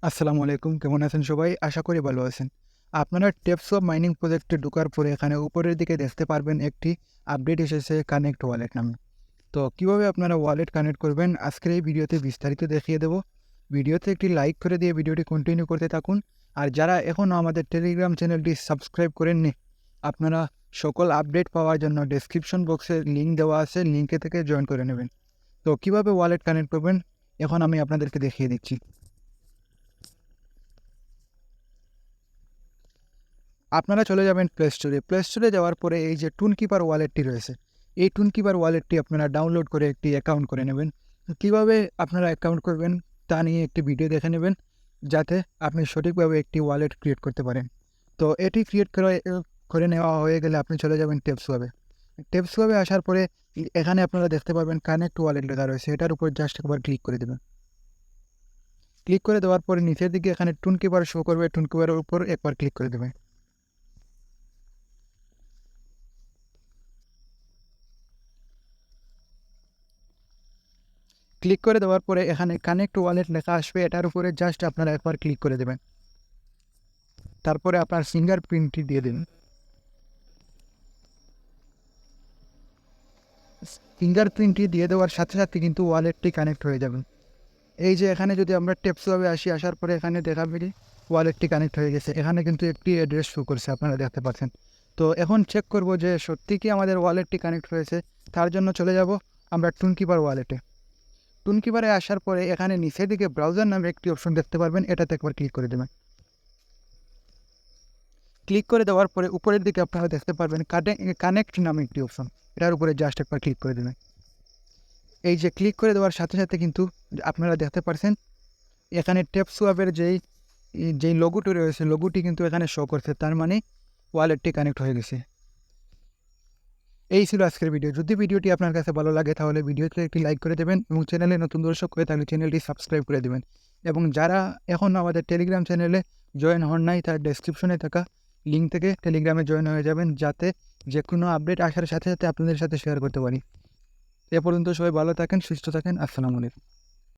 আসসালামু আলাইকুম, কেমন আছেন সবাই? আশা করি ভালো আছেন। আপনারা টেপসপ মাইনিং প্রজেক্টে ঢোকার পরে এখানে উপরের দিকে দেখতে পারবেন একটি আপডেট এসেছে কানেক্ট ওয়ালেট নামে। তো কিভাবে আপনারা ওয়ালেট কানেক্ট করবেন আজকের এই ভিডিওতে বিস্তারিত দেখিয়ে দেব। ভিডিওতে একটি লাইক করে দিয়ে ভিডিওটি কন্টিনিউ করতে থাকুন। আর যারা এখনও আমাদের টেলিগ্রাম চ্যানেলটি সাবস্ক্রাইব করেননি, আপনারা সকল আপডেট পাওয়ার জন্য ডেসক্রিপশন বক্সে লিঙ্ক দেওয়া আছে, লিঙ্কে থেকে জয়েন করে নেবেন। তো কিভাবে ওয়ালেট কানেক্ট করবেন এখন আমি আপনাদেরকে দেখিয়ে দিচ্ছি। আপনারা চলে যাবেন প্লে স্টোরে। প্লে স্টোরে যাওয়ার পরে এই যে টুনকিপার ওয়ালেটটি রয়েছে, এই টুনকিপার ওয়ালেটটি আপনারা ডাউনলোড করে একটি অ্যাকাউন্ট করে নেবেন। কীভাবে আপনারা অ্যাকাউন্ট করবেন তা নিয়ে একটি ভিডিও দেখে নেবেন, যাতে আপনি সঠিকভাবে একটি ওয়ালেট ক্রিয়েট করতে পারেন। তো এটি ক্রিয়েট করে নেওয়া হয়ে গেলে আপনি চলে যাবেন টেপসওয়াবে। টেপসওয়াবে আসার পরে এখানে আপনারা দেখতে পাবেন কানেক্ট ওয়ালেট লেখা রয়েছে, এটার উপর জাস্ট একবার ক্লিক করে দেবেন। ক্লিক করে দেওয়ার পরে নিচের দিকে এখানে টুনকিপার শো করবে, টুনকিপারের উপর একবার ক্লিক করে দেবেন। ক্লিক করে দেওয়ার পরে এখানে কানেক্ট ওয়ালেট লেখা আসবে, এটার উপরে জাস্ট আপনারা একবার ক্লিক করে দেবেন। তারপরে আপনার ফিঙ্গারপ্রিন্টটি দিয়ে দিন। ফিঙ্গারপ্রিন্টটি দিয়ে দেওয়ার সাথে সাথে কিন্তু ওয়ালেটটি কানেক্ট হয়ে যাবে। এই যে এখানে যদি আমরা টেপসওয়াবে আসার পরে এখানে দেখাবে যে ওয়ালেটটি কানেক্ট হয়ে গেছে। এখানে কিন্তু একটি অ্যাড্রেস শো করছে, আপনারা দেখতে পাচ্ছেন। তো এখন চেক করব যে সত্যি কি আমাদের ওয়ালেটটি কানেক্ট হয়েছে। তার জন্য চলে যাব আমরা টুনকিপার ওয়ালেটে। টুনকিপারে আসার পরে এখানে নিচের দিকে ব্রাউজার নামে একটি অপশন দেখতে পারবেন, এটাতে একবার ক্লিক করে দেবেন। ক্লিক করে দেওয়ার পরে উপরের দিকে আপনারা দেখতে পারবেন কানেক্ট নামে একটি অপশন, এটার উপরে জাস্ট একবার ক্লিক করে দেবেন। এই যে ক্লিক করে দেওয়ার সাথে সাথে কিন্তু আপনারা দেখতে পাচ্ছেন এখানে টেপসওয়াপের যেই লোগোটি রয়েছে, লোগোটি কিন্তু এখানে শো করছে, তার মানে ওয়ালেটটি কানেক্ট হয়ে গেছে। এই ছিল আজকের ভিডিও। যদি ভিডিওটি আপনার কাছে ভালো লাগে তাহলে ভিডিওতে একটি লাইক করে দেবেন এবং চ্যানেলে নতুন দর্শক হয়ে থাকলে চ্যানেলটি সাবস্ক্রাইব করে দেবেন। এবং যারা এখনও আমাদের টেলিগ্রাম চ্যানেলে জয়েন হন নাই, তার ডেসক্রিপশনে থাকা লিঙ্ক থেকে টেলিগ্রামে জয়েন হয়ে যাবেন, যাতে যে কোনো আপডেট আসার সাথে সাথে আপনাদের সাথে শেয়ার করতে পারি। এ পর্যন্ত সবাই ভালো থাকেন, সুস্থ থাকেন। আসসালামু আলাইকুম।